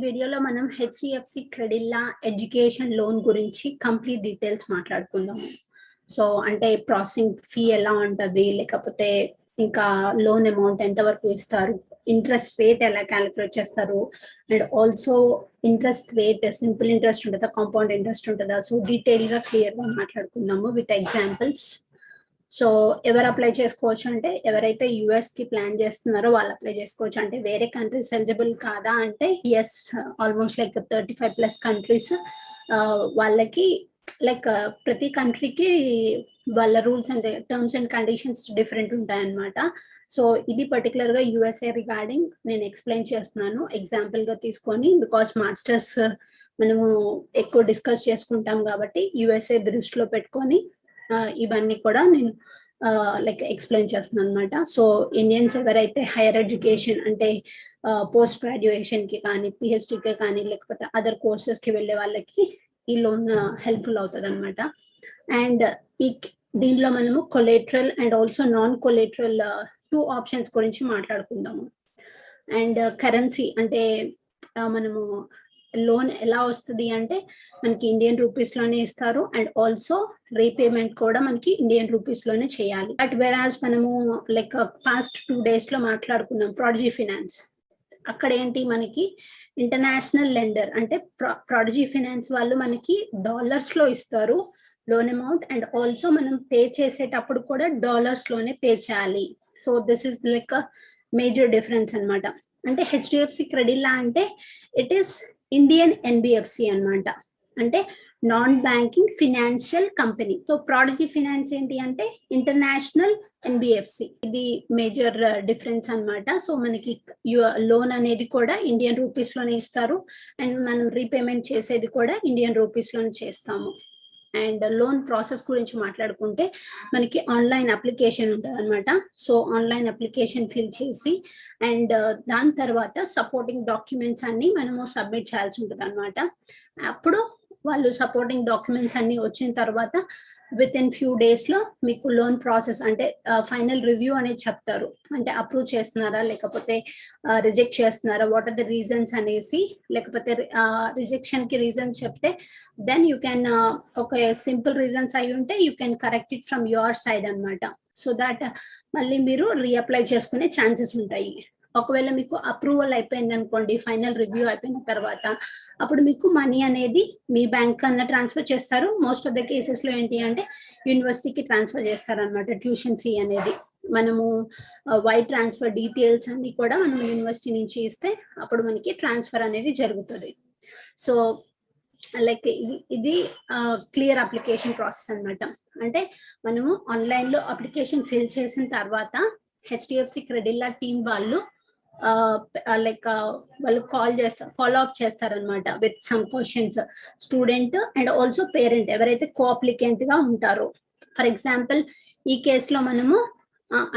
వీడియోలో మనం HDFC Credila education loan గురించి కంప్లీట్ డీటెయిల్స్ మాట్లాడుకుందాము. సో అంటే ప్రాసెసింగ్ ఫీ ఎలా ఉంటుంది, లేకపోతే ఇంకా లోన్ అమౌంట్ ఎంతవరకు ఇస్తారు, ఇంట్రెస్ట్ రేట్ ఎలా క్యాలిక్యులేట్ చేస్తారు, and also interest rate simple interest ఉంటుందా, కాంపౌండ్ ఇంట్రెస్ట్ ఉంటుందా, సో డీటెయిల్గా క్లియర్గా మాట్లాడుకుందాము విత్ ఎగ్జాంపుల్స్. సో ఎవరు అప్లై చేసుకోవచ్చు అంటే ఎవరైతే కి ప్లాన్ చేస్తున్నారో వాళ్ళు అప్లై చేసుకోవచ్చు. అంటే వేరే కంట్రీస్ ఎలిజిబుల్ కాదా అంటే ఎస్, ఆల్మోస్ట్ లైక్ 35+ కంట్రీస్ వాళ్ళకి లైక్ ప్రతి కంట్రీకి వాళ్ళ rules and terms and conditions different ఉంటాయన్నమాట. సో ఇది పర్టికులర్గా యుఎస్ఏ రిగార్డింగ్ నేను ఎక్స్ప్లెయిన్ చేస్తున్నాను ఎగ్జాంపుల్గా తీసుకొని, బికాస్ మాస్టర్స్ మనము ఎక్కువ డిస్కస్ చేసుకుంటాం కాబట్టి యుఎస్ఏ దృష్టిలో పెట్టుకొని ఇవన్నీ కూడా నేను లైక్ ఎక్స్ప్లెయిన్ చేస్తున్నాను అనమాట. సో ఇండియన్స్ ఎవరైతే హైయర్ ఎడ్యుకేషన్ అంటే పోస్ట్ గ్రాడ్యుయేషన్కి కానీ, పిహెచ్డికి కానీ, లేకపోతే అదర్ కోర్సెస్కి వెళ్ళే వాళ్ళకి ఈ లోన్ హెల్ప్ఫుల్ అవుతుంది అనమాట. అండ్ ఈ దీనిలో మనము collateral and also non collateral 2 options గురించి మాట్లాడుకుందాము. అండ్ కరెన్సీ అంటే మనము లోన్ ఎలా వస్తుంది అంటే మనకి ఇండియన్ రూపీస్లోనే ఇస్తారు, అండ్ ఆల్సో రీపేమెంట్ కూడా మనకి ఇండియన్ రూపీస్లోనే చేయాలి. బట్ వెరాజ్ మనము లైక్ పాస్ట్ 2 డేస్లో మాట్లాడుకున్నాం ప్రాడజీ ఫినాన్స్, అక్కడ ఏంటి మనకి ఇంటర్నేషనల్ లెండర్ అంటే ప్రాడజీ ఫినాన్స్ వాళ్ళు మనకి డాలర్స్లో ఇస్తారు లోన్ అమౌంట్, అండ్ ఆల్సో మనం పే చేసేటప్పుడు కూడా డాలర్స్లోనే పే చేయాలి. So this is like major difference అనమాట. అంటే హెచ్డిఎఫ్సి క్రెడిల్లా అంటే ఇట్ ఈస్ ఇండియన్ ఎన్బిఎఫ్సి అనమాట, అంటే non banking financial company. So prodigy finance ఏంటి అంటే ఇంటర్నేషనల్ ఎన్బిఎఫ్సి, ఇది మేజర్ డిఫరెన్స్ అనమాట. సో మనకి లోన్ అనేది కూడా ఇండియన్ రూపీస్లోనే ఇస్తారు, అండ్ మనం రీపేమెంట్ చేసేది కూడా ఇండియన్ రూపీస్లోనే చేస్తాము. అండ్ లోన్ ప్రాసెస్ గురించి మాట్లాడుకుంటే మనకి ఆన్లైన్ అప్లికేషన్ ఉంటుంది అనమాట. సో ఆన్లైన్ అప్లికేషన్ ఫిల్ చేసి అండ్ దాని తర్వాత సపోర్టింగ్ డాక్యుమెంట్స్ అన్ని మనము సబ్మిట్ చేయాల్సి ఉంటుంది అనమాట. అప్పుడు వాళ్ళు సపోర్టింగ్ డాక్యుమెంట్స్ అన్ని వచ్చిన తర్వాత విత్ ఇన్ ఫ్యూ డేస్లో మీకు లోన్ ప్రాసెస్ అంటే ఫైనల్ రివ్యూ అనేది చెప్తారు, అంటే అప్రూవ్ చేస్తున్నారా లేకపోతే రిజెక్ట్ చేస్తున్నారా, వాట్ ఆర్ ద రీజన్స్ అనేసి, లేకపోతే రిజెక్షన్కి రీజన్స్ చెప్తే దెన్ యూ కెన్ ఒక సింపుల్ రీజన్స్ అయి ఉంటే you can correct it from your side అనమాట. సో దాట్ మళ్ళీ మీరు రీఅప్లై చేసుకునే ఛాన్సెస్ ఉంటాయి. ఒకవేళ మీకు అప్రూవల్ అయిపోయింది అనుకోండి, ఫైనల్ రివ్యూ అయిపోయిన తర్వాత అప్పుడు మీకు మనీ అనేది మీ బ్యాంక్ కన్నా ట్రాన్స్ఫర్ చేస్తారు. మోస్ట్ ఆఫ్ ద కేసెస్లో ఏంటి అంటే యూనివర్సిటీకి ట్రాన్స్ఫర్ చేస్తారనమాట ట్యూషన్ ఫీ అనేది. మనము వైర్ ట్రాన్స్ఫర్ డీటెయిల్స్ అన్ని కూడా మనం యూనివర్సిటీ నుంచి ఇస్తే అప్పుడు మనకి ట్రాన్స్ఫర్ అనేది జరుగుతుంది. సో లైక్ ఇది క్లియర్ అప్లికేషన్ ప్రాసెస్ అనమాట. అంటే మనము ఆన్లైన్లో అప్లికేషన్ ఫిల్ చేసిన తర్వాత హెచ్డిఎఫ్సి క్రెడిల్లా టీమ్ వాళ్ళు లైక్ వాళ్ళు కాల్ చేస్తారు, ఫాలో అప్ చేస్తారనమాట with some questions. Student and also parent ఎవరైతే కోఅప్లికెంట్గా ఉంటారో, ఫర్ ఎగ్జాంపుల్ ఈ కేసులో మనము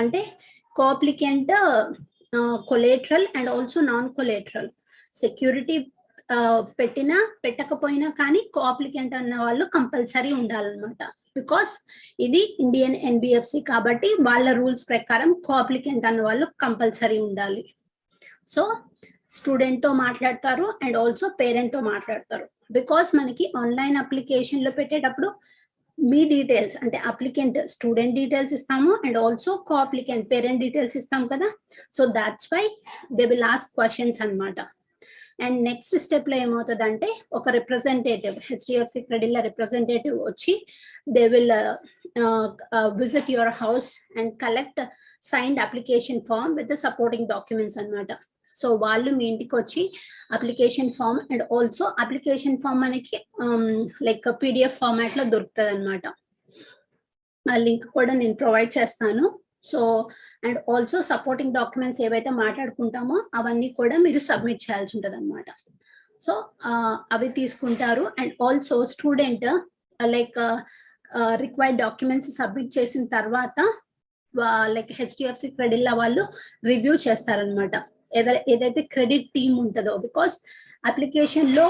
అంటే co-applicant collateral and also non collateral security పెట్టినా పెట్టకపోయినా కానీ కోఅప్లికెంట్ అన్న వాళ్ళు కంపల్సరీ ఉండాలన్నమాట. బికాస్ ఇది ఇండియన్ ఎన్బిఎఫ్సి కాబట్టి వాళ్ళ రూల్స్ ప్రకారం కోఅప్లికెంట్ అన్న వాళ్ళు కంపల్సరీ ఉండాలి. సో స్టూడెంట్తో మాట్లాడతారు అండ్ ఆల్సో పేరెంట్తో మాట్లాడతారు. బికాస్ మనకి ఆన్లైన్ అప్లికేషన్లో పెట్టేటప్పుడు మీ డీటెయిల్స్ అంటే అప్లికెంట్ స్టూడెంట్ డీటెయిల్స్ ఇస్తాము and also coapplicant parent details ఇస్తాం కదా. So that's why they will ask questions అనమాట. అండ్ నెక్స్ట్ స్టెప్లో ఏమవుతుందంటే ఒక రిప్రజెంటేటివ్ హెచ్డిఎఫ్సి క్రెడిల్లా రిప్రజెంటేటివ్ వచ్చి they will visit your house and collect signed application form with the supporting documents అనమాట. So వాళ్ళు మీ ఇంటికి వచ్చి application form and also application form మనకి లైక్ పీడిఎఫ్ ఫార్మాట్లో దొరుకుతుంది అనమాట. ఆ లింక్ కూడా నేను ప్రొవైడ్ చేస్తాను. So and also supporting documents ఏవైతే మాట్లాడుకుంటామో అవన్నీ కూడా మీరు సబ్మిట్ చేయాల్సి ఉంటుంది అనమాట. సో అవి తీసుకుంటారు. And also student like required documents submit చేసిన తర్వాత లైక్ హెచ్డిఎఫ్సి క్రెడిల్లా వాళ్ళు రివ్యూ చేస్తారనమాట ఏదైతే క్రెడిట్ టీమ్ ఉంటుందో. బికాస్ అప్లికేషన్లో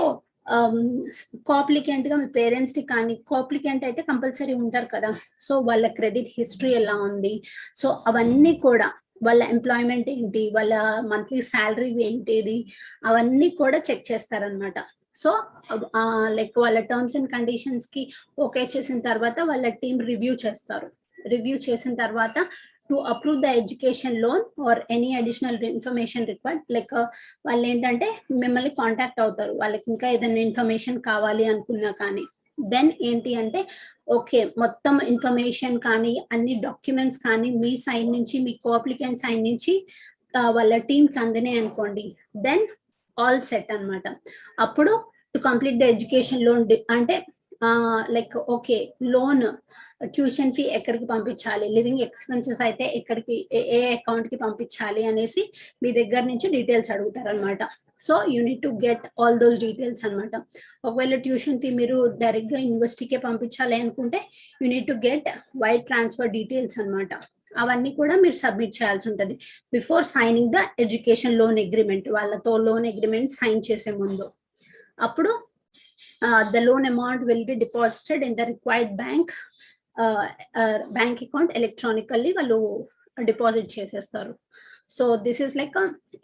కోఅప్లికెంట్గా మీ పేరెంట్స్కి కానీ కోఅప్లికెంట్ అయితే కంపల్సరీ ఉంటారు కదా. సో వాళ్ళ క్రెడిట్ హిస్టరీ ఎలా ఉంది, సో అవన్నీ కూడా వాళ్ళ ఎంప్లాయ్మెంట్ ఏంటి, వాళ్ళ మంత్లీ శాలరీ ఏంటిది, అవన్నీ కూడా చెక్ చేస్తారనమాట. సో లైక్ వాళ్ళ టర్మ్స్ అండ్ కండిషన్స్ కి ఓకే చేసిన తర్వాత వాళ్ళ టీం రివ్యూ చేస్తారు. రివ్యూ చేసిన తర్వాత to approve the education loan or any additional information required, like వాళ్ళు ఏంటంటే మిమ్మల్ని కాంటాక్ట్ అవుతారు, వాళ్ళకి ఇంకా ఏదైనా ఇన్ఫర్మేషన్ కావాలి అనుకున్నా కానీ. దెన్ ఏంటి అంటే ఓకే, మొత్తం ఇన్ఫర్మేషన్ కానీ అన్ని డాక్యుమెంట్స్ కానీ మీ సైడ్ నుంచి, మీ కోఅప్లికెంట్ సైడ్ నుంచి వాళ్ళ టీంకి అందినాయి అనుకోండి, దెన్ ఆల్ సెట్ అనమాట. అప్పుడు to complete the education loan అంటే like okay, loan tuition fee ఎక్కడికి పంపించాలి, లివింగ్ ఎక్స్పెన్సెస్ అయితే ఎక్కడికి, ఏ అకౌంట్ కి పంపించాలి అనేసి మీ దగ్గర నుంచి డీటెయిల్స్ అడుగుతారు అనమాట. So you need to get all those details అనమాట. ఒకవేళ ట్యూషన్ ఫీ మీరు డైరెక్ట్ గా యూనివర్సిటీకే పంపించాలి అనుకుంటే you need to get wire transfer details అనమాట. అవన్నీ కూడా మీరు సబ్మిట్ చేయాల్సి ఉంటుంది before signing the education loan agreement. వాళ్ళతో లోన్ అగ్రిమెంట్ సైన్ చేసే ముందు. అప్పుడు the loan amount will be deposited in the required bank account electronically వాళ్ళు డిపాజిట్ చేసేస్తారు. So this is like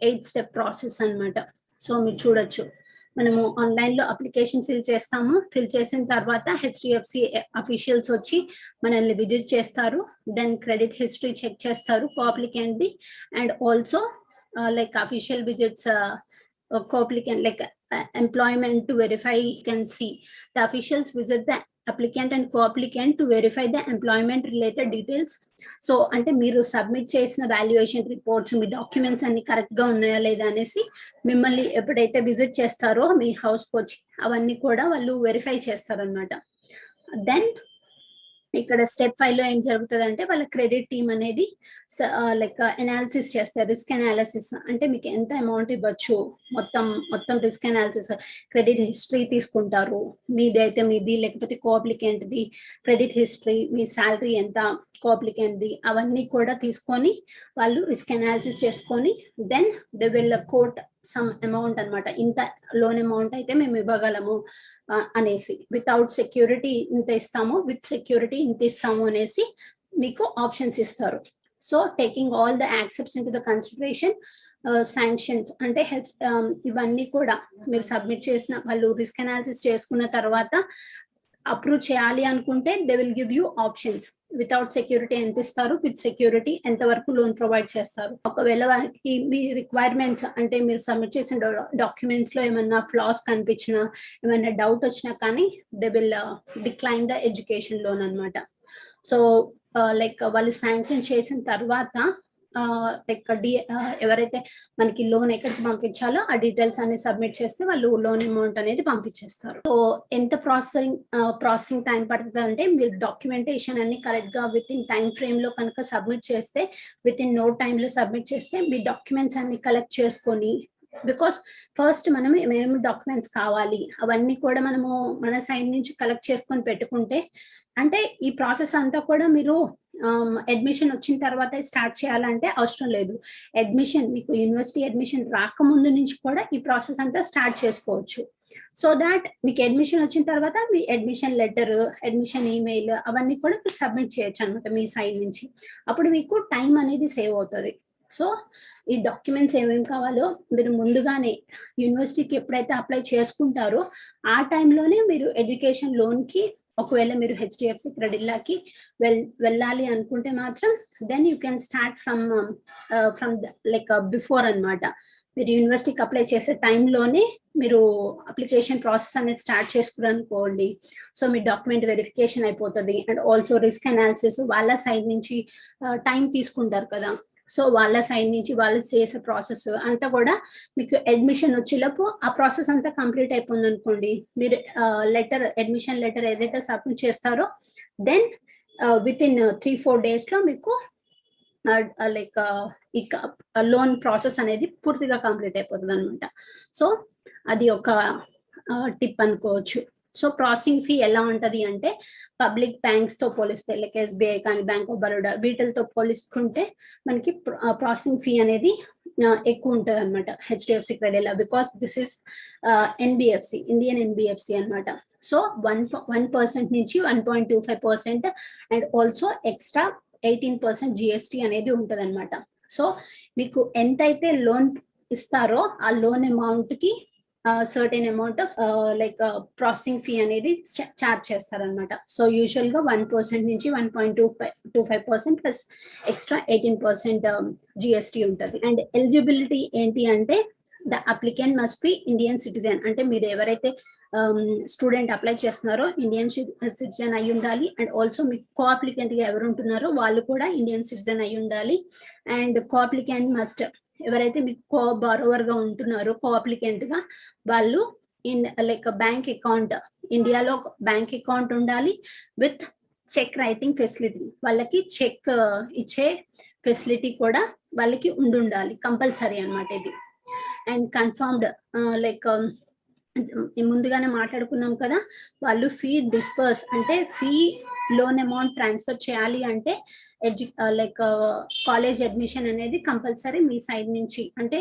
8 step process అనమాట. సో మీరు చూడొచ్చు, మనము ఆన్లైన్ లో అప్లికేషన్ ఫిల్ చేస్తాము. ఫిల్ చేసిన తర్వాత హెచ్డిఎఫ్సి అఫీషియల్స్ వచ్చి మనల్ని విజిట్ చేస్తారు. దెన్ క్రెడిట్ హిస్టరీ చెక్ చేస్తారు co-applicant the, and also like official visits co-applicant, like employment to verify. You can see the officials visit the applicant and co-applicant to verify the employment related details. So అంటే మీరు submit చేసిన valuation reports, మీ documents అన్ని correct గా ఉన్నాయా లేదా అనేసి మిమ్మల్ని ఎప్పుడైతే విజిట్ చేస్తారో మీ హౌస్ కి వచ్చి అవన్నీ కూడా వాళ్ళు వెరిఫై చేస్తారనమాట. దెన్ ఇక్కడ స్టెప్ 5 లో ఏం జరుగుతుంది అంటే వాళ్ళ క్రెడిట్ టీమ్ అనేది లైక్ అనాలిసిస్ చేస్తారు. రిస్క్ అనాలిసిస్ అంటే మీకు ఎంత అమౌంట్ ఇవ్వచ్చు, మొత్తం రిస్క్ అనాలిసిస్, క్రెడిట్ హిస్టరీ తీసుకుంటారు, మీది అయితే మీది, లేకపోతే కోఅప్లికెంట్ ది క్రెడిట్ హిస్టరీ, మీ శాలరీ ఎంత, కోఅప్లికెంట్ ది, అవన్నీ కూడా తీసుకొని వాళ్ళు రిస్క్ అనాలిసిస్ చేసుకొని then they will quote some amount అనమాట. ఇంత లోన్ అమౌంట్ అయితే మేము ఇవ్వగలము అనేసి, వితౌట్ సెక్యూరిటీ ఇంత ఇస్తాము, విత్ సెక్యూరిటీ ఇంత ఇస్తాము అనేసి మీకు ఆప్షన్స్ ఇస్తారు. So taking all the accepts in to the consideration, sanctions అంటే ఇవన్నీ కూడా మీరు సబ్మిట్ చేసిన, వాళ్ళు రిస్క్ అనాలిసిస్ చేసుకున్న తర్వాత అప్రూవ్ చేయాలి అనుకుంటే they will give you options. Without security ఎంత ఇస్తారు, విత్ సెక్యూరిటీ ఎంత వరకు లోన్ ప్రొవైడ్ చేస్తారు. ఒకవేళ వాళ్ళకి మీ రిక్వైర్మెంట్స్ అంటే మీరు సబ్మిట్ చేసిన డాక్యుమెంట్స్ లో ఏమన్నా ఫ్లాస్ కనిపించినా, ఏమైనా డౌట్ వచ్చినా కానీ they will decline the education loan అనమాట. సో లైక్ వాళ్ళు శాంక్షన్ చేసిన తర్వాత లైక్ ఎవరైతే మనకి లోన్ ఎక్కడికి పంపించాలో ఆ డీటెయిల్స్ అన్ని సబ్మిట్ చేస్తే వాళ్ళు లోన్ అమౌంట్ అనేది పంపించేస్తారు. సో ఎంత ప్రాసెసింగ్ టైం పడుతుంది అంటే మీరు డాక్యుమెంటేషన్ అన్ని కరెక్ట్ గా విత్ ఇన్ టైం ఫ్రేమ్ లో కనుక సబ్మిట్ చేస్తే, విత్ ఇన్ నో టైమ్ లో సబ్మిట్ చేస్తే మీ డాక్యుమెంట్స్ అన్ని కలెక్ట్ చేసుకొని, బికాస్ ఫస్ట్ మనం ఏమేమి డాక్యుమెంట్స్ కావాలి అవన్నీ కూడా మనము మన సైడ్ నుంచి కలెక్ట్ చేసుకొని పెట్టుకుంటే, అంటే ఈ ప్రాసెస్ అంతా కూడా మీరు అడ్మిషన్ వచ్చిన తర్వాత స్టార్ట్ చేయాలంటే అవసరం లేదు. అడ్మిషన్ మీకు యూనివర్సిటీ అడ్మిషన్ రాకముందు నుంచి కూడా ఈ ప్రాసెస్ అంతా స్టార్ట్ చేసుకోవచ్చు. సో దాట్ మీకు అడ్మిషన్ వచ్చిన తర్వాత మీ అడ్మిషన్ లెటర్, అడ్మిషన్ ఈమెయిల్ అవన్నీ కూడా మీరు సబ్మిట్ చేయొచ్చు అనమాట మీ సైడ్ నుంచి. అప్పుడు మీకు టైం అనేది సేవ్ అవుతుంది. సో ఈ డాక్యుమెంట్స్ ఏమేమి కావాలో మీరు ముందుగానే యూనివర్సిటీకి ఎప్పుడైతే అప్లై చేసుకుంటారో ఆ టైంలోనే మీరు ఎడ్యుకేషన్ లోన్ కి, ఒకవేళ మీరు హెచ్డిఎఫ్సి క్రెడిల్లాకి వెళ్ళాలి అనుకుంటే మాత్రం then you can start from like before అనమాట. మీరు యూనివర్సిటీకి అప్లై చేసే టైంలోనే మీరు అప్లికేషన్ ప్రాసెస్ అనేది స్టార్ట్ చేసుకురనుకోండి. సో మీ డాక్యుమెంట్ వెరిఫికేషన్ అయిపోతుంది. అండ్ ఆల్సో రిస్క్ అనాలిసిస్ వాళ్ళ సైడ్ నుంచి టైం తీసుకుంటారు కదా, సో వాళ్ళ సైడ్ నుంచి వాళ్ళు చేసే ప్రాసెస్ అంతా కూడా మీకు అడ్మిషన్ వచ్చేలోపు ఆ ప్రాసెస్ అంతా కంప్లీట్ అయిపోయింది అనుకోండి. మీరు లెటర్, అడ్మిషన్ లెటర్ ఏదైతే సబ్మిట్ చేస్తారో దెన్ విత్ ఇన్ 3-4 days లో మీకు లైక్ ఈ లోన్ ప్రాసెస్ అనేది పూర్తిగా కంప్లీట్ అయిపోతుంది అనమాట. సో అది ఒక టిప్ అనుకోవచ్చు. సో ప్రాసెసింగ్ ఫీ ఎలా ఉంటది అంటే పబ్లిక్ బ్యాంక్స్ తో పోలిస్తే, లైక్ ఎస్బీఐ కానీ, బ్యాంక్ ఆఫ్ బరోడా, వీటితో పోలిస్తుంటే మనకి ప్రాసెసింగ్ ఫీ అనేది ఎక్కువ ఉంటుంది అనమాట HDFC Credila, because this is NBFC, Indian NBFC అనమాట. సో 1% నుంచి 1.25% అండ్ ఆల్సో ఎక్స్ట్రా 18% జిఎస్టీ అనేది ఉంటుంది అనమాట. సో మీకు ఎంతైతే లోన్ ఇస్తారో ఆ లోన్ అమౌంట్ కి certain amount of like processing fee అనేది చార్జ్ చేస్తారనమాట. సో యూజువల్ గా 1% నుంచి 1.25% ప్లస్ ఎక్స్ట్రా 18% జిఎస్టీ ఉంటుంది. అండ్ ఎలిజిబిలిటీ ఏంటి అంటే the applicant must be Indian citizen. అంటే మీరు ఎవరైతే స్టూడెంట్ అప్లై చేస్తున్నారో ఇండియన్ సిటిజన్ అయి ఉండాలి. అండ్ ఆల్సో మీకు కో అప్లికెంట్ గా ఎవరు ఉంటున్నారో వాళ్ళు కూడా ఇండియన్ సిటిజన్ అయి ఉండాలి. అండ్ కో అప్లికెంట్ మస్ట్, ఎవరైతే మీకు కో బారోవర్ గా ఉంటున్నారో కో అప్లికెంట్ గా, వాళ్ళు ఇన్ లైక్ బ్యాంక్ అకౌంట్, ఇండియాలో బ్యాంక్ అకౌంట్ ఉండాలి విత్ చెక్ రైటింగ్ ఫెసిలిటీ. వాళ్ళకి చెక్ ఇచ్చే ఫెసిలిటీ కూడా వాళ్ళకి ఉండాలి, కంపల్సరీ అన్నమాట ఇది. అండ్ కన్ఫర్మ్డ్ లైక్ ముందుగానే మాట్లాడుకున్నాం కదా, వాళ్ళు ఫీ డిస్పర్స్ అంటే ఫీ లోన్ అమౌంట్ ట్రాన్స్ఫర్ చేయాలి అంటే లైక్ కాలేజ్ అడ్మిషన్ అనేది కంపల్సరీ మీ సైడ్ నుంచి, అంటే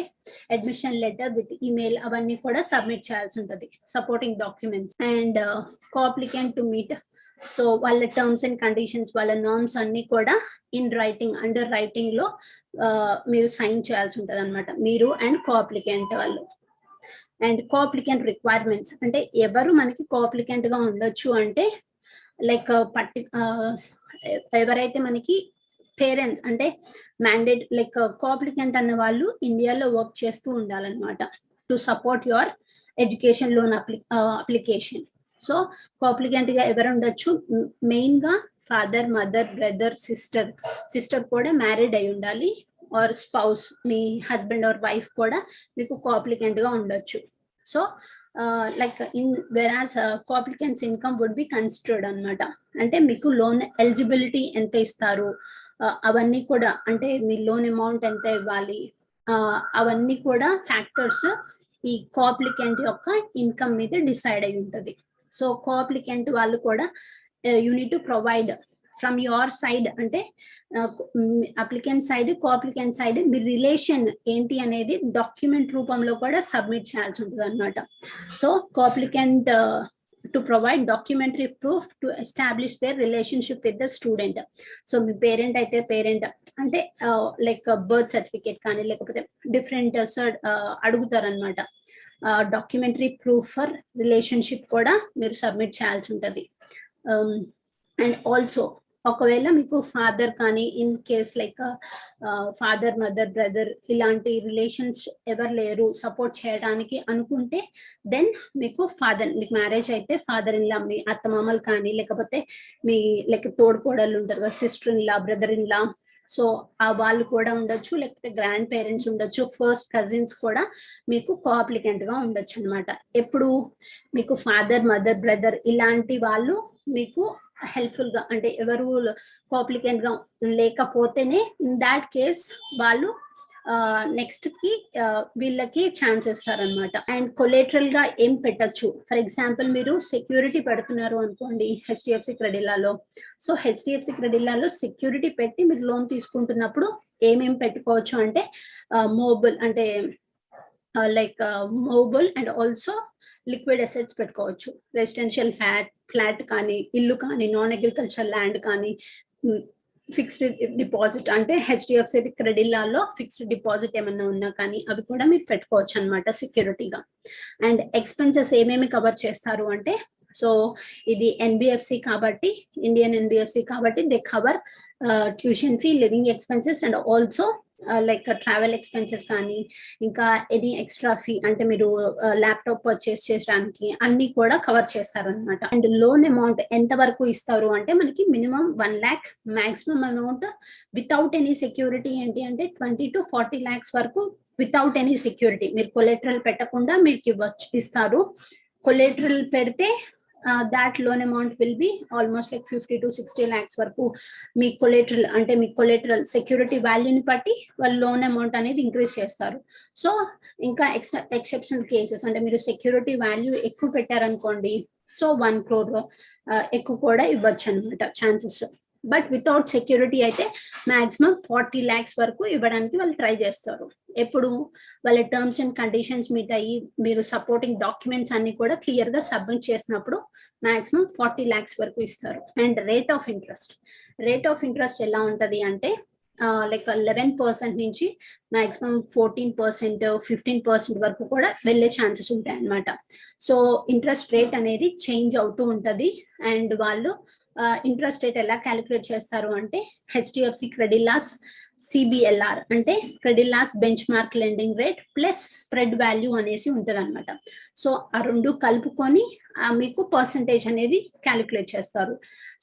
అడ్మిషన్ లెటర్ విత్ ఈమెయిల్ అవన్నీ కూడా సబ్మిట్ చేయాల్సి ఉంటుంది, supporting documents. And co applicant to meet, so వాళ్ళ టర్మ్స్ అండ్ కండిషన్స్, వాళ్ళ నార్మ్స్ అన్ని కూడా ఇన్ రైటింగ్, అండర్ రైటింగ్ లో మీరు సైన్ చేయాల్సి ఉంటుంది అనమాట, మీరు అండ్ కో అప్లికెంట్ వాళ్ళు. అండ్ కో అప్లికెంట్ రిక్వైర్మెంట్స్ అంటే ఎవరు మనకి కో అప్లికెంట్ గా ఉండొచ్చు అంటే లైక్ ఎవరైతే మనకి పేరెంట్స్ అంటే మ్యాండేట్, లైక్ కో అప్లికెంట్ అన్న వాళ్ళు ఇండియాలో వర్క్ చేస్తూ ఉండాలన్నమాట to support your education loan application. So co applicant గా ఎవరు ఉండొచ్చు, మెయిన్ గా ఫాదర్, మదర్, బ్రదర్, సిస్టర్ కూడా మ్యారీడ్ అయి ఉండాలి, ఆర్ స్పౌస్, మీ హస్బెండ్ ఆర్ వైఫ్ కూడా మీకు కో అప్లికెంట్ గా ఉండొచ్చు. So like in whereas coapplicant's income would be considered అనమాట. అంటే మీకు లోన్ ఎలిజిబిలిటీ ఎంత ఇస్తారు అవన్నీ కూడా, అంటే మీ లోన్ అమౌంట్ ఎంత ఇవ్వాలి అవన్నీ కూడా ఫ్యాక్టర్స్ ఈ కో అప్లికెంట్ యొక్క ఇన్కమ్ మీద డిసైడ్ అయి ఉంటుంది. సో కో అప్లికెంట్ వాళ్ళు కూడా you need to provide from your side, అంటే applicant side, co applicant side మీ రిలేషన్ ఏంటి అనేది డాక్యుమెంట్ రూపంలో కూడా సబ్మిట్ చేయాల్సి ఉంటుంది అనమాట. So co applicant to provide documentary proof to establish their relationship with the student. So మీ పేరెంట్ అయితే పేరెంట్ అంటే లైక్ బర్త్ సర్టిఫికేట్ కానీ లేకపోతే డిఫరెంట్ అడుగుతారనమాట. డాక్యుమెంటరీ ప్రూఫ్ ఫర్ రిలేషన్షిప్ కూడా మీరు సబ్మిట్ చేయాల్సి ఉంటుంది. అండ్ ఆల్సో ఒకవేళ మీకు ఫాదర్ కానీ, in case like father, mother, brother ఇలాంటి రిలేషన్స్ ఎవరు లేరు సపోర్ట్ చేయడానికి అనుకుంటే, దెన్ మీకు మీకు మ్యారేజ్ అయితే ఫాదర్ ఇన్ లా, మీ అత్తమామలు కానీ లేకపోతే మీ లైక్ తోడుకోడళ్ళు ఉంటారు కదా, sister in law, brother in law, so వాళ్ళు కూడా ఉండొచ్చు, లేకపోతే గ్రాండ్ పేరెంట్స్ ఉండొచ్చు, ఫస్ట్ కజిన్స్ కూడా మీకు కో అప్లికెంట్ గా ఉండొచ్చు అనమాట. ఎప్పుడు మీకు ఫాదర్, మదర్, బ్రదర్ ఇలాంటి వాళ్ళు మీకు హెల్ప్ఫుల్ గా, అంటే ఎవరు కో అప్లికెంట్ గా లేకపోతేనే ఇన్ దాట్ కేస్ వాళ్ళు నెక్స్ట్ కి వీళ్ళకి ఛాన్స్ ఇస్తారనమాట. అండ్ కొలేటరల్ గా ఏం పెట్టచ్చు, ఫర్ ఎగ్జాంపుల్ మీరు సెక్యూరిటీ పెడుతున్నారు అనుకోండి హెచ్డిఎఫ్సి క్రెడిలాలో. సో హెచ్డిఎఫ్సి క్రెడిలాలో సెక్యూరిటీ పెట్టి మీరు లోన్ తీసుకుంటున్నప్పుడు ఏమేమి పెట్టుకోవచ్చు అంటే మోబుల్, అంటే like movable and also liquid assets పెట్టుకోవచ్చు. రెసిడెన్షియల్ ఫ్లాట్ కానీ, ఇల్లు కానీ, నాన్ అగ్రికల్చర్ ల్యాండ్ కానీ, ఫిక్స్డ్ డిపాజిట్ అంటే హెచ్డిఎఫ్సి క్రెడిలాలో ఫిక్స్డ్ డిపాజిట్ ఏమన్నా ఉన్నా కానీ అవి కూడా మీరు పెట్టుకోవచ్చు అనమాట సెక్యూరిటీగా. అండ్ ఎక్స్పెన్సెస్ ఏమేమి కవర్ చేస్తారు అంటే, సో ఇది ఎన్బిఎఫ్సి కాబట్టి, ఇండియన్ ఎన్బిఎఫ్సి కాబట్టి they cover tuition fee, living expenses and also like travel expenses కానీ, ఇంకా ఎనీ ఎక్స్ట్రా ఫీ అంటే మీరు ల్యాప్టాప్ పర్చేస్ చేయడానికి అన్ని కూడా కవర్ చేస్తారనమాట. అండ్ లోన్ అమౌంట్ ఎంత వరకు ఇస్తారు అంటే మనకి minimum 1 lakh, maximum amount without any security ఏంటి అంటే 20 to 40 lakhs వరకు వితౌట్ ఎనీ సెక్యూరిటీ, మీరు కొలెటరల్ పెట్టకుండా మీకు ఇస్తారు. కొలెటరల్ పెడితే that loan amount will be almost like 50 to 60 lakhs వరకు మీ కొలెటరల్, అంటే మీ కొలెటరల్ సెక్యూరిటీ వాల్యూని బట్టి వాళ్ళు లోన్ అమౌంట్ అనేది ఇంక్రీజ్ చేస్తారు. సో ఇంకా ఎక్సెప్షనల్ కేసెస్ అంటే మీరు సెక్యూరిటీ వాల్యూ ఎక్కువ పెట్టారనుకోండి, సో 1 crore ఎక్కువ కూడా ఇవ్వచ్చు అనమాట ఛాన్సెస్. బట్ వితౌట్ సెక్యూరిటీ అయితే మాక్సిమం 40 lakhs వరకు ఇవ్వడానికి వాళ్ళు ట్రై చేస్తారు. ఎప్పుడు వాళ్ళ టర్మ్స్ అండ్ కండిషన్స్ మీట్ అయ్యి మీరు సపోర్టింగ్ డాక్యుమెంట్స్ అన్ని కూడా క్లియర్ గా సబ్మిట్ చేసినప్పుడు మాక్సిమం 40 lakhs వరకు ఇస్తారు. అండ్ రేట్ ఆఫ్ ఇంట్రెస్ట్ ఎలా ఉంటది అంటే లైక్ 11% నుంచి మాక్సిమం 14%, 15% వరకు కూడా వెళ్ళే ఛాన్సెస్ ఉంటాయి అన్నమాట. సో ఇంట్రెస్ట్ రేట్ అనేది చేంజ్ అవుతూ ఉంటది. అండ్ వాళ్ళు ఇంట్రెస్ట్ రేట్ ఎలా క్యాలిక్యులేట్ చేస్తారు అంటే హెచ్డిఎఫ్సి క్రెడిలాస్ సిబిఎల్ఆర్ అంటే Credila's benchmark lending rate plus spread value అనేసి ఉంటుంది అనమాట. సో ఆ రెండు కలుపుకొని మీకు పర్సంటేజ్ అనేది క్యాలిక్యులేట్ చేస్తారు.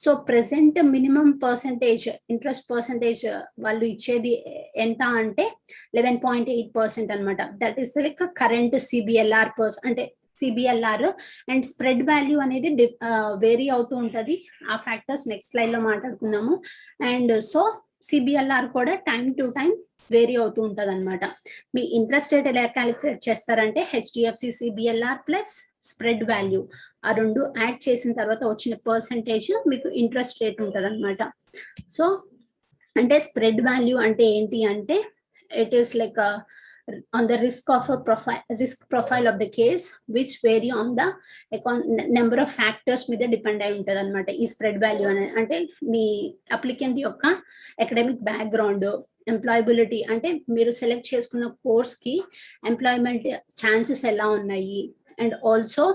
So present minimum percentage interest percentage వాళ్ళు ఇచ్చేది ఎంత అంటే 11.8% అనమాట. దట్ ఈస్ లైక్ కరెంట్ సిబిఎల్ఆర్ అంటే సిబిఎల్ఆర్. అండ్ స్ప్రెడ్ వాల్యూ అనేది వేరీ అవుతూ ఉంటది. ఆ ఫ్యాక్టర్స్ నెక్స్ట్ స్లైడ్ లో మాట్లాడుకుందాము. అండ్ సో సిబిఎల్ఆర్ కూడా టైం టు టైం వేరీ అవుతూ ఉంటది అనమాట. మీ ఇంట్రెస్ట్ రేట్ ఎలా క్యాలిక్యులేట్ చేస్తారంటే హెచ్డిఎఫ్సి సిబిఎల్ఆర్ ప్లస్ స్ప్రెడ్ వాల్యూ ఆ రెండు యాడ్ చేసిన తర్వాత వచ్చిన పర్సంటేజ్ మీకు ఇంట్రెస్ట్ రేట్ ఉంటది అనమాట. సో అంటే స్ప్రెడ్ వాల్యూ అంటే ఏంటి అంటే it is like on the risk profile of the case which vary on the number of factors మీద డిపెండ్ అయి ఉంటుంది అనమాట. ఈ స్ప్రెడ్ వాల్యూ అంటే మీ అప్లికెంట్ యొక్క అకాడమిక్ బ్యాక్గ్రౌండ్, ఎంప్లాయబిలిటీ అంటే మీరు సెలెక్ట్ చేసుకున్న కోర్స్ కి ఎంప్లాయ్మెంట్ ఛాన్సెస్ ఎలా ఉన్నాయి, and also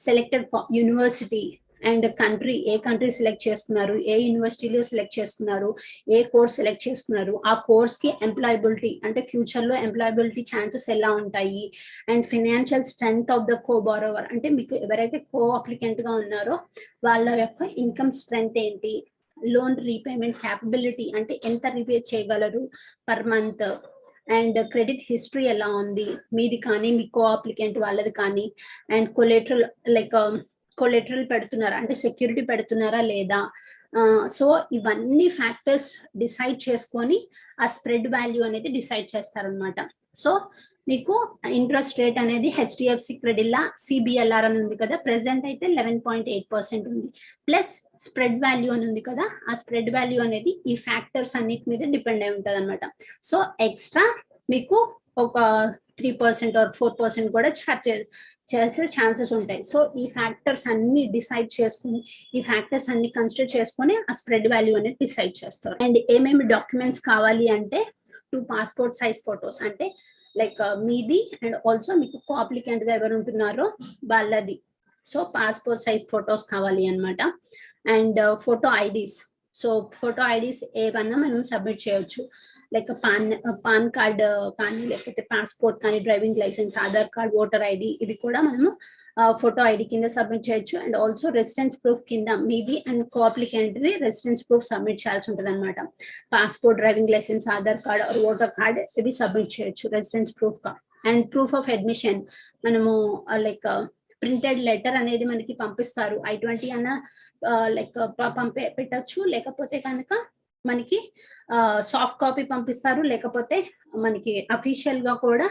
selected university and country, A country select చేసుకున్నారు, ఏ యూనివర్సిటీలో సెలెక్ట్ చేసుకున్నారు, ఏ కోర్స్ సెలెక్ట్ చేసుకున్నారు, ఆ కోర్స్ కి ఎంప్లాయబిలిటీ అంటే ఫ్యూచర్ లో ఎంప్లాయబిలిటీ ఛాన్సెస్ ఎలా ఉంటాయి, and financial strength of the co borrower అంటే మీకు ఎవరైతే కో అప్లికెంట్ గా ఉన్నారో వాళ్ళ యొక్క ఇన్కమ్ స్ట్రెంగ్త్ ఏంటి, లోన్ రీపేమెంట్ క్యాపబిలిటీ అంటే ఎంత రీపే చేయగలరు per month, and credit history ఎలా ఉంది మీది కానీ మీ కో అప్లికెంట్ వాళ్ళది కానీ, అండ్ కొలెటరల్ పెడుతున్నారా అంటే సెక్యూరిటీ పెడుతున్నారా లేదా. సో ఇవన్నీ ఫ్యాక్టర్స్ డిసైడ్ చేసుకొని ఆ స్ప్రెడ్ వాల్యూ అనేది డిసైడ్ చేస్తారనమాట. సో మీకు ఇంట్రెస్ట్ రేట్ అనేది హెచ్డిఎఫ్సి క్రెడిలా సిబిఎల్ఆర్ అని ఉంది కదా, ప్రెసెంట్ అయితే 11.8% ఉంది. ప్లస్ స్ప్రెడ్ వాల్యూ అని ఉంది కదా, ఆ స్ప్రెడ్ వాల్యూ అనేది ఈ ఫ్యాక్టర్స్ అన్నిటి మీద డిపెండ్ అయి ఉంటుంది అనమాట. సో ఎక్స్ట్రా మీకు ఒక 3% ఆర్ 4% కూడా ఛార్జ్ చేసే ఛాన్సెస్ ఉంటాయి. సో ఈ ఫ్యాక్టర్స్ అన్ని డిసైడ్ చేసుకుని, ఈ ఫ్యాక్టర్స్ అన్ని కన్సిడర్ చేసుకొని ఆ స్ప్రెడ్ వాల్యూ అనేది డిసైడ్ చేస్తారు. అండ్ ఏమేమి డాక్యుమెంట్స్ కావాలి అంటే 2 పాస్పోర్ట్ సైజ్ ఫొటోస్ అంటే లైక్ మీది అండ్ ఆల్సో మీకు కో అప్లికెంట్ గా ఎవరు ఉంటున్నారో వాళ్ళది. సో పాస్పోర్ట్ సైజ్ ఫొటోస్ కావాలి అనమాట. And photo IDs. So photo IDs ఏవన్నా మనం సబ్మిట్ చేయొచ్చు. లైక్ పాన్ కార్డ్ కానీ, లేకపోతే పాస్పోర్ట్ కానీ, driving licence, Aadhaar card, voter ID ఇవి కూడా మనము ఫోటో ఐడి కింద సబ్మిట్ చేయొచ్చు. అండ్ ఆల్సో రెసిడెన్స్ ప్రూఫ్ కింద మీది and co applicant residence proof submit చేయాల్సి ఉంటుంది అనమాట. Passport, driving licence, Aadhaar card, voter card ఇవి సబ్మిట్ చేయొచ్చు రెసిడెన్స్ ప్రూఫ్ గా. అండ్ ప్రూఫ్ ఆఫ్ అడ్మిషన్ మనము లైక్ ప్రింటెడ్ లెటర్ అనేది మనకి పంపిస్తారు. I-20 అన్న లైక్ పెట్టచ్చు, లేకపోతే కనుక మనకి సాఫ్ట్ కాపీ పంపిస్తారు, లేకపోతే మనకి అఫీషియల్ గా కూడా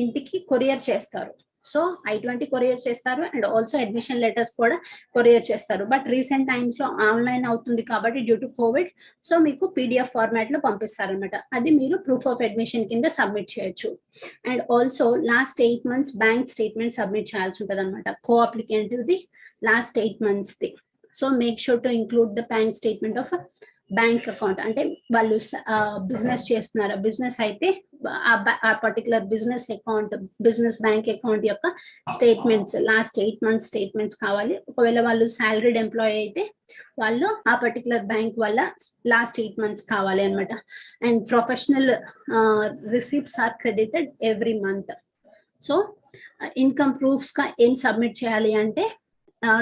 ఇంటికి కొరియర్ చేస్తారు. సో I-20 కొరియర్ చేస్తారు అండ్ ఆల్సో అడ్మిషన్ లెటర్స్ కూడా కొరియర్ చేస్తారు. బట్ రీసెంట్ టైమ్స్ లో ఆన్లైన్ అవుతుంది కాబట్టి డ్యూ టు కోవిడ్ సో మీకు PDF ఫార్మాట్ లో పంపిస్తారు అనమాట. అది మీరు ప్రూఫ్ ఆఫ్ అడ్మిషన్ కింద సబ్మిట్ చేయొచ్చు. And also last 8 months bank statement submit చేయాల్సి ఉంటుంది అనమాట. కో applicant the last 8 months the. So make sure to include the bank statement of bank account అంటే వాళ్ళు బిజినెస్ చేస్తున్నారు, బిజినెస్ అయితే ఆ particular business account, business bank account యొక్క statements last 8 months statements కావాలి. ఒకవేళ వాళ్ళు సాలరీడ్ ఎంప్లాయీ అయితే వాళ్ళు ఆ పర్టికులర్ బ్యాంక్ వల్ల లాస్ట్ 8 months కావాలి అనమాట. And professional receipts are credited every month. So income proofs గా ఏం సబ్మిట్ చేయాలి అంటే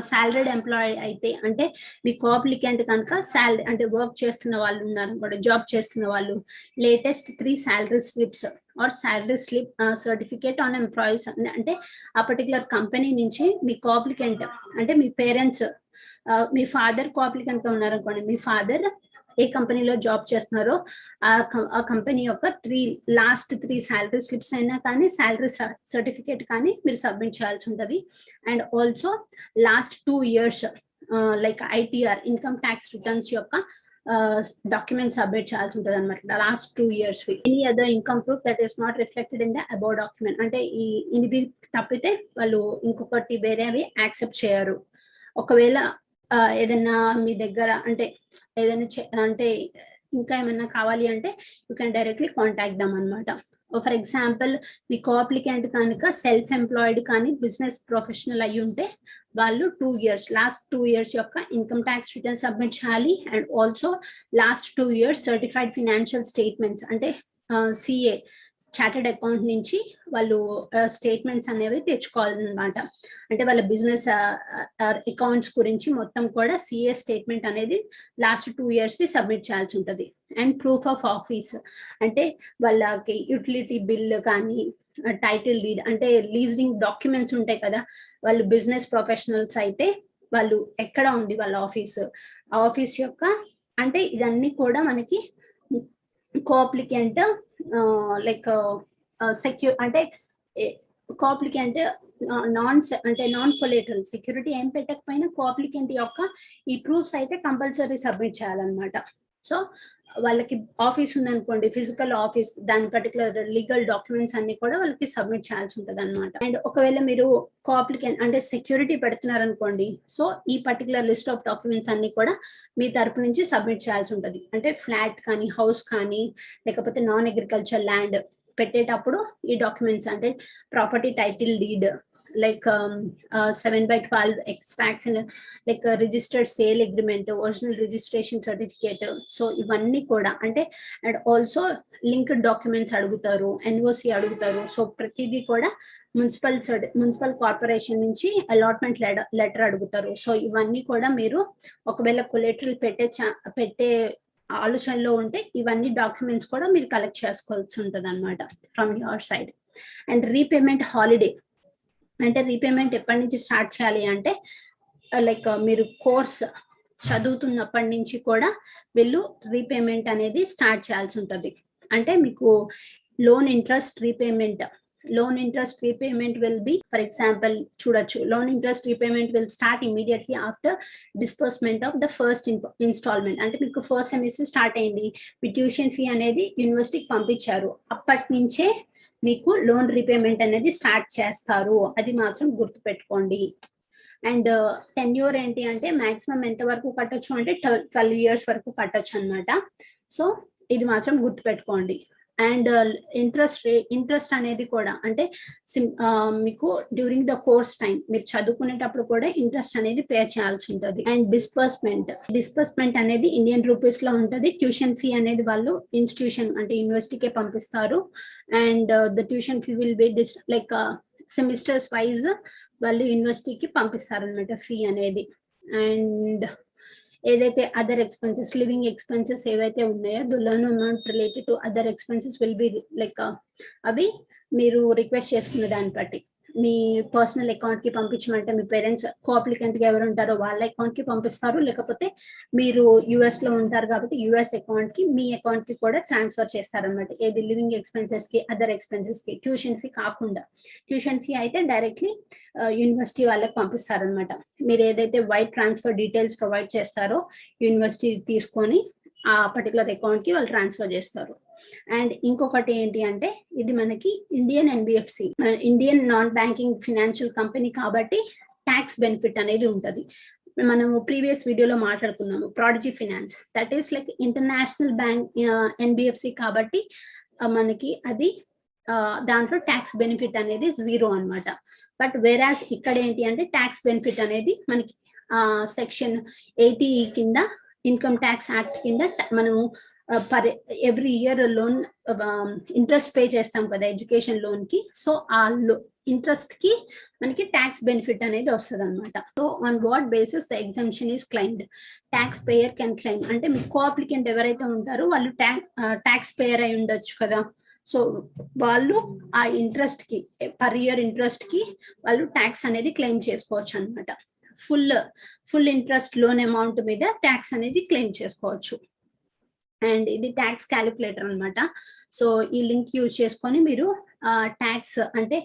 సాలరీడ్ ఎంప్లాయీ అయితే అంటే మీ కో అప్లికెంట్ కనుక సాలరీ అంటే వర్క్ చేస్తున్న వాళ్ళు ఉన్నారు కూడా, జాబ్ చేస్తున్న వాళ్ళు latest 3 salary slips or salary slip certificate on employees అంటే ఆ పర్టికులర్ కంపెనీ నుంచి మీ కో అప్లికెంట్ అంటే మీ పేరెంట్స్, మీ ఫాదర్ కో అప్లికెంట్ గా ఉన్నారనుకోండి, మీ ఫాదర్ ఏ కంపెనీలో జాబ్ చేస్తున్నారో ఆ కంపెనీ యొక్క లాస్ట్ 3 salary slips అయినా కానీ, సాలరీ సర్టిఫికేట్ కానీ మీరు సబ్మిట్ చేయాల్సి ఉంటుంది. And also last 2 years like ITR income tax returns యొక్క డాక్యుమెంట్ సబ్మిట్ చేయాల్సి ఉంటుంది అనమాట. Last 2 years any other income proof that is not reflected in the above document అంటే ఇది తప్పితే వాళ్ళు ఇంకొకటి వేరేవి యాక్సెప్ట్ చేయరు. ఒకవేళ ఏదైనా మీ దగ్గర అంటే ఏదైనా అంటే ఇంకా ఏమన్నా కావాలి అంటే you can directly contact them అనమాట. ఫర్ ఎగ్జాంపుల్ మీ కోఅప్లికెంట్ కనుక సెల్ఫ్ ఎంప్లాయిడ్ కానీ బిజినెస్ ప్రొఫెషనల్ అయ్యి ఉంటే వాళ్ళు 2 years లాస్ట్ 2 years యొక్క ఇన్కమ్ ట్యాక్స్ రిటర్న్ సబ్మిట్ చేయాలి. And also last 2 years certified financial statements అంటే సిఏ చార్టెడ్ అకౌంట్ నుంచి వాళ్ళు స్టేట్మెంట్స్ అనేవి తెచ్చుకోవాలన్నమాట. అంటే వాళ్ళ బిజినెస్ అకౌంట్స్ గురించి మొత్తం కూడా సిఏ స్టేట్మెంట్ అనేది లాస్ట్ 2 years సబ్మిట్ చేయాల్సి ఉంటుంది. అండ్ ప్రూఫ్ ఆఫ్ ఆఫీస్ అంటే వాళ్ళకి యూటిలిటీ బిల్ కానీ టైటిల్ డీడ్ అంటే లీజింగ్ డాక్యుమెంట్స్ ఉంటాయి కదా. వాళ్ళు బిజినెస్ ప్రొఫెషనల్స్ అయితే వాళ్ళు ఎక్కడ ఉంది వాళ్ళ ఆఫీస్ యొక్క అంటే ఇదన్నీ కూడా మనకి కోఅప్లికెంట్ లైక్ సెక్యూర్ అంటే కోఅప్లికెంట్ నాన్ కొలేటరల్ సెక్యూరిటీ ఏం పెట్టకపోయినా కోఅప్లికెంట్ యొక్క ఈ ప్రూఫ్స్ అయితే కంపల్సరీ సబ్మిట్ చేయాలన్నమాట. సో వాళ్ళకి ఆఫీస్ ఉందనుకోండి, ఫిజికల్ ఆఫీస్, దాని పర్టికులర్ లీగల్ డాక్యుమెంట్స్ అన్ని కూడా వాళ్ళకి సబ్మిట్ చేయాల్సి ఉంటుంది అనమాట. అండ్ ఒకవేళ మీరు కోఅప్లికెంట్ అంటే సెక్యూరిటీ పెడుతున్నారు అనుకోండి, సో ఈ పర్టికులర్ లిస్ట్ ఆఫ్ డాక్యుమెంట్స్ అన్ని కూడా మీ తరపు నుంచి సబ్మిట్ చేయాల్సి ఉంటుంది. అంటే ఫ్లాట్ కానీ హౌస్ కానీ లేకపోతే నాన్ అగ్రికల్చర్ ల్యాండ్ పెట్టేటప్పుడు ఈ డాక్యుమెంట్స్ అంటే property title deed like 7/12 extracts and like a registered sale agreement, original registration certificate. So ivanni koda ante and also linked documents adugutaru, NOC adugutaru. So pratidi koda municipal corporation nunchi allotment letter adugutaru. So ivanni koda meeru okavela collateral pette ఆలోచనలో ఉంటే ఇవన్నీ documents కూడా మీరు collect చేసుకోవాల్సి ఉంటుంది అనమాట from your side. And repayment holiday అంటే repayment ఎప్పటి నుంచి స్టార్ట్ చేయాలి అంటే లైక్ మీరు కోర్స్ చదువుతున్నప్పటి నుంచి కూడా వీళ్ళు రీపేమెంట్ అనేది స్టార్ట్ చేయాల్సి ఉంటుంది. అంటే మీకు loan interest repayment will be, for example చూడొచ్చు, loan interest repayment will start immediately after disbursement of the first installment. అంటే మీకు ఫస్ట్ సెమిస్టర్ స్టార్ట్ అయింది, మీ ట్యూషన్ ఫీ అనేది యూనివర్సిటీకి పంపించారు, అప్పటి నుంచే మీకు లోన్ రీపేమెంట్ అనేది స్టార్ట్ చేస్తారు, అది మాత్రం గుర్తుపెట్టుకోండి. అండ్ టెన్యూర్ ఏంటి అంటే మాక్సిమం ఎంత వరకు కట్టొచ్చు అంటే 12 years వరకు కట్టొచ్చు అనమాట. సో ఇది మాత్రం గుర్తుపెట్టుకోండి. అండ్ ఇంట్రెస్ట్ అనేది కూడా అంటే మీకు డ్యూరింగ్ ద కోర్స్ టైం మీరు చదువుకునేటప్పుడు కూడా ఇంట్రెస్ట్ అనేది పే చేయాల్సి ఉంటుంది. అండ్ డిస్బర్స్మెంట్ అనేది ఇండియన్ రూపీస్ లో ఉంటుంది. ట్యూషన్ ఫీ అనేది వాళ్ళు ఇన్స్టిట్యూషన్ అంటే యూనివర్సిటీకే పంపిస్తారు. And the tuition fee will be like semesters wise వాళ్ళు యూనివర్సిటీకి పంపిస్తారు అనమాట ఫీ అనేది. అండ్ ఏదైతే అదర్ ఎక్స్పెన్సెస్, లివింగ్ ఎక్స్పెన్సెస్ ఏవైతే ఉన్నాయో the loan amount related to other expenses will be like అవి మీరు రిక్వెస్ట్ చేసుకున్న దాన్ని బట్టి మీ పర్సనల్ అకౌంట్ కి పంపించమంటే మీ పేరెంట్స్ కోఅప్లికెంట్ గా ఎవరు ఉంటారో వాళ్ళ అకౌంట్ కి పంపిస్తారు, లేకపోతే మీరు యుఎస్ లో ఉంటారు కాబట్టి యుఎస్ అకౌంట్ కి మీ అకౌంట్ కి కూడా ట్రాన్స్ఫర్ చేస్తారనమాట. ఏది లివింగ్ ఎక్స్పెన్సెస్ కి, అదర్ ఎక్స్పెన్సెస్ కి. ట్యూషన్ ఫీ కాకుండా, ట్యూషన్ ఫీ అయితే డైరెక్ట్లీ యూనివర్సిటీ వాళ్ళకి పంపిస్తారనమాట. మీరు ఏదైతే వైర్ ట్రాన్స్ఫర్ డీటెయిల్స్ ప్రొవైడ్ చేస్తారో యూనివర్సిటీ తీసుకొని ఆ పర్టికులర్ అకౌంట్ కి వాళ్ళు ట్రాన్స్ఫర్ చేస్తారు. అండ్ ఇంకొకటి ఏంటి అంటే ఇది మనకి Indian NBFC, Indian non banking financial company కాబట్టి ట్యాక్స్ బెనిఫిట్ అనేది ఉంటుంది. మనము ప్రీవియస్ వీడియోలో మాట్లాడుకున్నాము prodigy finance, that is like international bank NBFC కాబట్టి మనకి అది దాంట్లో ట్యాక్స్ బెనిఫిట్ అనేది 0 అనమాట. బట్ వేరాస్ ఇక్కడ ఏంటి అంటే ట్యాక్స్ బెనిఫిట్ అనేది మనకి సెక్షన్ 80 కింద ఇన్కమ్ ట్యాక్స్ యాక్ట్ కింద మనము per every year loan interest pay చేస్తాం కదా ఎడ్యుకేషన్ లోన్ కి. సో ఆ ఇంట్రెస్ట్ కి మనకి ట్యాక్స్ బెనిఫిట్ అనేది వస్తుంది అనమాట. So on what basis the exemption is claimed, tax payer can claim. అంటే మీ కోఅప్లికెంట్ ఎవరైతే ఉంటారో వాళ్ళు ట్యాక్స్ పేయర్ అయి ఉండొచ్చు కదా. సో వాళ్ళు ఆ ఇంట్రెస్ట్ కి పర్ ఇయర్ ఇంట్రెస్ట్ కి వాళ్ళు ట్యాక్స్ అనేది క్లెయిమ్ చేసుకోవచ్చు అనమాట. ఫుల్ ఇంట్రెస్ట్ లోన్ అమౌంట్ మీద ట్యాక్స్ అనేది క్లెయిమ్ చేసుకోవచ్చు. అండ్ ఇది ట్యాక్స్ క్యాలిక్యులేటర్ అనమాట. సో ఈ లింక్ యూజ్ చేసుకొని మీరు ట్యాక్స్ అంటే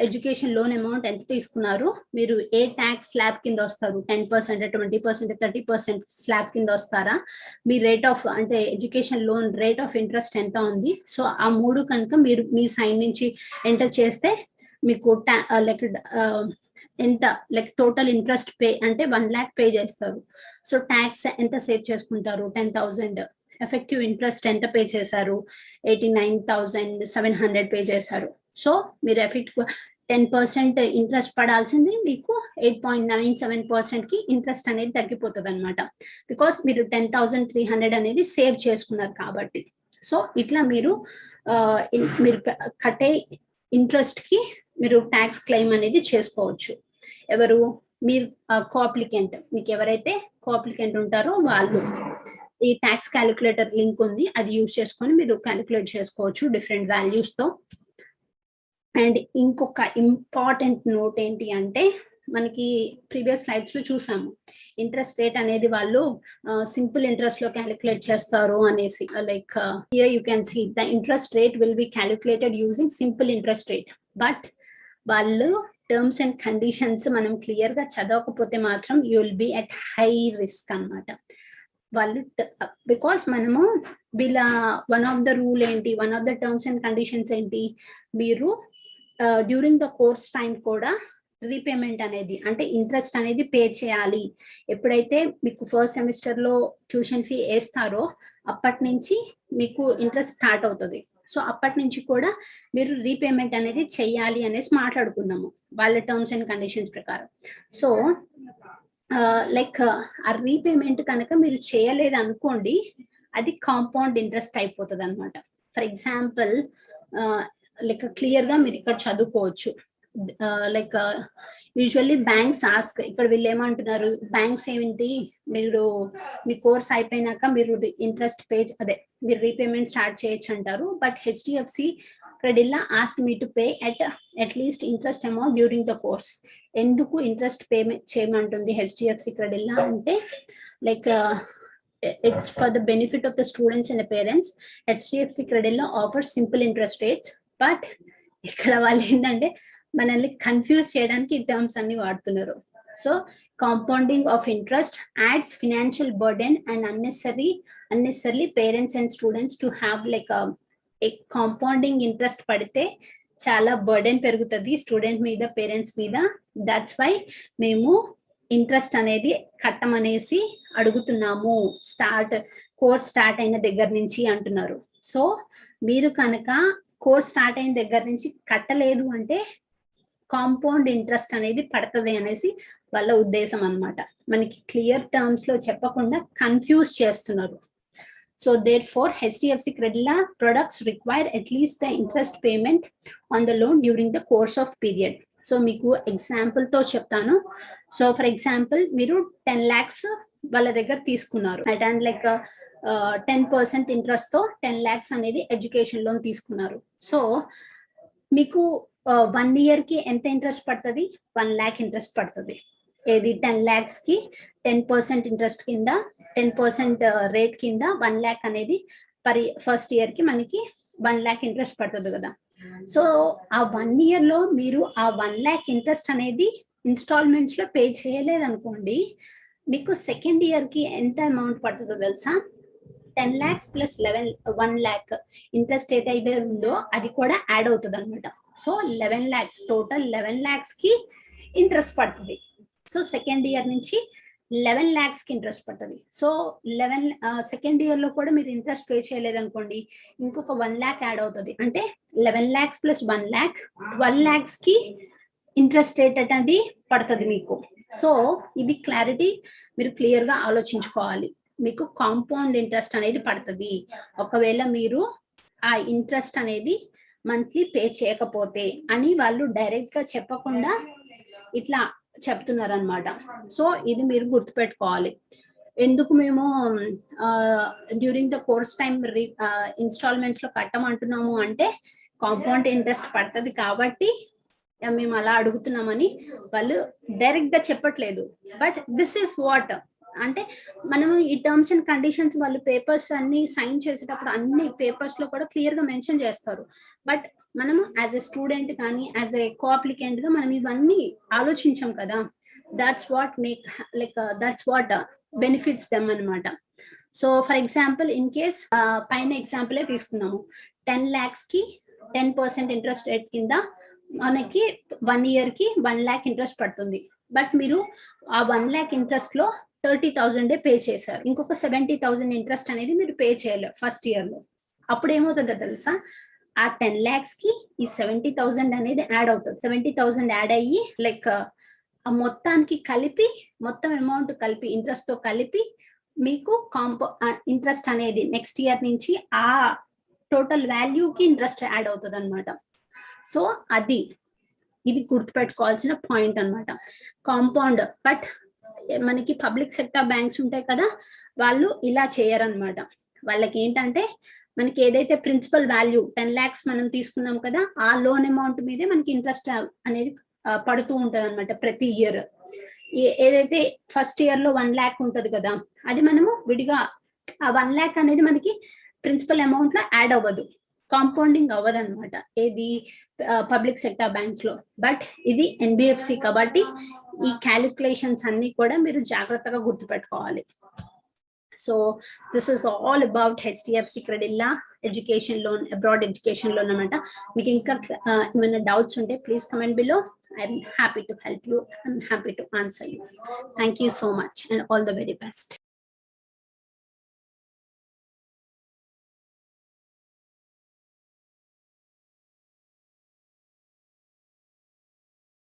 ఎడ్యుకేషన్ లోన్ అమౌంట్ ఎంత తీసుకున్నారు, మీరు ఏ ట్యాక్స్ స్లాబ్ కింద వస్తారు, 10%, 20%, 30% స్లాబ్ కింద వస్తారా, మీ రేట్ ఆఫ్ అంటే education loan rate of interest ఎంత ఉంది. సో ఆ 3 కనుక మీరు మీ సైన్ నుంచి ఎంటర్ చేస్తే మీకు లైక్ ఎంత లైక్ టోటల్ ఇంట్రెస్ట్ పే అంటే 1 lakh పే చేస్తారు. సో ట్యాక్స్ ఎంత సేవ్ చేసుకుంటారు, 10,000 ఎఫెక్టివ్ ఇంట్రెస్ట్ ఎంత పే చేశారు, 89,700 పే చేశారు. సో మీరు ఎఫెక్టివ్ 10% ఇంట్రెస్ట్ పడాల్సింది మీకు 8.97% కి ఇంట్రెస్ట్ అనేది తగ్గిపోతుంది అనమాట. బికాస్ మీరు 10,300 అనేది సేవ్ చేసుకున్నారు కాబట్టి. సో ఇట్లా మీరు మీరు కట్టే ఇంట్రెస్ట్ కి మీరు ట్యాక్స్ క్లెయిమ్ అనేది చేసుకోవచ్చు. ఎవరు? మీరు కోఅప్లికెంట్, మీకు ఎవరైతే కోఅప్లికెంట్ ఉంటారో వాళ్ళు. ఈ ట్యాక్స్ క్యాలిక్యులేటర్ లింక్ ఉంది, అది యూజ్ చేసుకొని మీరు క్యాలిక్యులేట్ చేసుకోవచ్చు డిఫరెంట్ వాల్యూస్ తో. అండ్ ఇంకొక ఇంపార్టెంట్ నోట్ ఏంటి అంటే, మనకి ప్రీవియస్ స్లైడ్స్ లో చూసాము ఇంట్రెస్ట్ రేట్ అనేది వాళ్ళు సింపుల్ ఇంట్రెస్ట్ లో క్యాలిక్యులేట్ చేస్తారు అనేసి. Like here you can see the interest rate will be calculated using simple interest rate. But వాళ్ళు టర్మ్స్ అండ్ కండిషన్స్ మనం క్లియర్ గా చదవకపోతే మాత్రం you will be at high risk అన్నమాట. వాళ్ళు బికాస్ మనము వీళ్ళ వన్ ఆఫ్ ద రూల్ ఏంటి, one of the terms and conditions ఏంటి, మీరు డ్యూరింగ్ ద కోర్స్ టైం కూడా రీపేమెంట్ అనేది అంటే ఇంట్రెస్ట్ అనేది పే చేయాలి. ఎప్పుడైతే మీకు ఫస్ట్ సెమిస్టర్ లో ట్యూషన్ ఫీ వేస్తారో అప్పటి నుంచి మీకు ఇంట్రెస్ట్ స్టార్ట్ అవుతుంది. సో అప్పటి నుంచి కూడా మీరు రీపేమెంట్ అనేది చెయ్యాలి అనేసి మాట్లాడుకున్నాము వాళ్ళ టర్మ్స్ అండ్ కండిషన్స్ ప్రకారం. సో లైక్ ఆ రీపేమెంట్ కనుక మీరు చేయలేదు అనుకోండి, అది కాంపౌండ్ ఇంట్రెస్ట్ అయిపోతుంది అనమాట. ఫర్ ఎగ్జాంపుల్ లైక్ క్లియర్ గా మీరు ఇక్కడ చదువుకోవచ్చు. లైక్ యూజువల్లీ బ్యాంక్స్ ఆస్క్, ఇక్కడ వీళ్ళు ఏమంటున్నారు, బ్యాంక్స్ ఏంటి, మీరు మీ కోర్స్ అయిపోయినాక మీరు ఇంట్రెస్ట్ పే అదే మీరు రీపేమెంట్ స్టార్ట్ చేయొచ్చు అంటారు. But HDFC Credila ask me to pay at least interest amount during the course. ఎందుకు ఇంట్రెస్ట్ పేమెంట్ చేయమంటుంది హెచ్డిఎఫ్సి క్రెడిల్లా అంటే, like it's for the benefit of the students and the parents. HDFC Credilla offers simple interest rates. But ఇక్కడ వాళ్ళు ఏంటంటే మనల్ని confuse చేయడానికి ఈ terms అన్ని వాడుతున్నారు. So compounding of interest ads financial burden and unnecessary parents and students to have like compounding interest పడితే చాలా బర్డెన్ పెరుగుతుంది స్టూడెంట్ మీద, పేరెంట్స్ మీద. దట్స్ వై మేము ఇంట్రెస్ట్ అనేది కట్టమనేసి అడుగుతున్నాము కోర్స్ స్టార్ట్ అయిన దగ్గర నుంచి అంటున్నారు. సో మీరు కనుక కోర్స్ స్టార్ట్ అయిన దగ్గర నుంచి కట్టలేదు అంటే కాంపౌండ్ ఇంట్రెస్ట్ అనేది పడుతుంది అనేసి వాళ్ళ ఉద్దేశం అన్నమాట. మనకి క్లియర్ టర్మ్స్ లో చెప్పకుండా కన్ఫ్యూజ్ చేస్తున్నారు. So therefore HDFC Credila products require at least the interest payment on the loan during the course of period. So మీకు ఎగ్జాంపుల్ తో చెప్తాను. సో ఫర్ ఎగ్జాంపుల్ మీరు 10 lakhs వాళ్ళ దగ్గర తీసుకున్నారు అండ్ లైక్ 10% ఇంట్రెస్ట్ తో 10 lakhs అనేది ఎడ్యుకేషన్ లోన్ తీసుకున్నారు. సో మీకు 1 year కి ఎంత ఇంట్రెస్ట్ పడుతుంది? 1 lakh ఇంట్రెస్ట్ పడుతుంది. ఏది 10 lakhs కి 10% ఇంట్రెస్ట్ కింద 10% రేట్ కింద 1 lakh అనేది ఫస్ట్ ఇయర్ కి మనకి 1 lakh ఇంట్రెస్ట్ పడుతుంది కదా. సో ఆ 1 year లో మీరు ఆ 1 lakh ఇంట్రెస్ట్ అనేది ఇన్స్టాల్మెంట్స్ లో పే చేయలేదు అనుకోండి, మీకు సెకండ్ ఇయర్ కి ఎంత అమౌంట్ పడుతుందో తెలుసా? 10 lakhs ప్లస్ 1 lakh ఇంట్రెస్ట్ ఏదైతే ఉందో అది కూడా యాడ్ అవుతుంది అనమాట. సో 11 lakhs టోటల్ 11 lakhs కి ఇంట్రెస్ట్ పడుతుంది. సో సెకండ్ ఇయర్ నుంచి 11 lakhs కి ఇంట్రెస్ట్ పడుతుంది. సో సెకండ్ ఇయర్ లో కూడా మీరు ఇంట్రెస్ట్ పే చేయలేదు అనుకోండి, ఇంకొక 1 lakh యాడ్ అవుతుంది. అంటే 11 lakhs ప్లస్ 1 lakh 12 lakhs కి ఇంట్రెస్ట్ రేట్ అనేది పడుతుంది మీకు. సో ఇది క్లారిటీ మీరు క్లియర్ గా ఆలోచించుకోవాలి. మీకు కాంపౌండ్ ఇంట్రెస్ట్ అనేది పడుతుంది ఒకవేళ మీరు ఆ ఇంట్రెస్ట్ అనేది మంత్లీ పే చేయకపోతే అని వాళ్ళు డైరెక్ట్ గా చెప్పకుండా ఇట్లా చెప్తున్నారు అనమాట. సో ఇది మీరు గుర్తుపెట్టుకోవాలి. ఎందుకు మేము during the course time instalments లో కట్టమంటున్నాము అంటే, కాంపౌండ్ ఇంట్రెస్ట్ పడుతుంది కాబట్టి మేము అలా అడుగుతున్నామని వాళ్ళు డైరెక్ట్ గా చెప్పట్లేదు. బట్ దిస్ ఈస్ వాట్ అంటే, మనము ఈ టర్మ్స్ అండ్ కండిషన్స్ వాళ్ళు పేపర్స్ అన్ని సైన్ చేసేటప్పుడు అన్ని పేపర్స్ లో కూడా క్లియర్ గా మెన్షన్ చేస్తారు. బట్ మనము యాజ్ ఎ స్టూడెంట్ కానీ యాజ్ ఎ కోఅప్లికెంట్ గా మనం ఇవన్నీ ఆలోచించాం కదా. దట్స్ వాట్ బెనిఫిట్స్ దెమ్ అనమాట. So for example in case పైన ఎగ్జాంపులే తీసుకున్నాము, 10 lakhs కి 10% ఇంట్రెస్ట్ రేట్ కింద మనకి 1 year కి 1 lakh ఇంట్రెస్ట్ పడుతుంది. బట్ మీరు ఆ 1 lakh ఇంట్రెస్ట్ లో 30,000 పే చేశారు, ఇంకొక 70,000 ఇంట్రెస్ట్ అనేది మీరు పే చేయలేరు ఫస్ట్ ఇయర్ లో. అప్పుడు ఏమవుతుందో తెలుసా, ఆ 10 lakhs కి ఈ 70,000 అనేది యాడ్ అవుతుంది. 70,000 యాడ్ అయ్యి లైక్ ఆ మొత్తానికి కలిపి, మొత్తం అమౌంట్ కలిపి ఇంట్రెస్ట్ తో కలిపి మీకు ఇంట్రెస్ట్ అనేది నెక్స్ట్ ఇయర్ నుంచి ఆ టోటల్ వాల్యూకి ఇంట్రెస్ట్ యాడ్ అవుతుంది అనమాట. సో ఇది గుర్తుపెట్టుకోవాల్సిన పాయింట్ అనమాట. కాంపౌండ్. బట్ మనకి పబ్లిక్ సెక్టర్ బ్యాంక్స్ ఉంటాయి కదా, వాళ్ళు ఇలా చేయరనమాట. వాళ్ళకి ఏంటంటే మనకి ఏదైతే ప్రిన్సిపల్ వాల్యూ 10 lakhs మనం తీసుకున్నాం కదా, ఆ లోన్ అమౌంట్ మీదే మనకి ఇంట్రెస్ట్ అనేది పడుతూ ఉంటది అనమాట ప్రతి ఇయర్. ఏదైతే ఫస్ట్ ఇయర్ లో 1 lakh ఉంటది కదా, అది మనము విడిగా ఆ 1 lakh అనేది మనకి ప్రిన్సిపల్ అమౌంట్ లో యాడ్ అవ్వదు, కాంపౌండింగ్ అవ్వదు అనమాట ఏది పబ్లిక్ సెక్టర్ బ్యాంక్స్ లో. బట్ ఇది ఎన్బిఎఫ్సి కాబట్టి ఈ క్యాలిక్యులేషన్స్ అన్ని కూడా మీరు జాగ్రత్తగా గుర్తుపెట్టుకోవాలి. So this is all about HDFC Credila education loan, abroad education loan అనమాట. మీకు ఇంకా ఏమైనా డౌట్స్ ఉంటే please comment below. I'm happy to help you. I'm happy to answer you. Thank you so much and all the very best.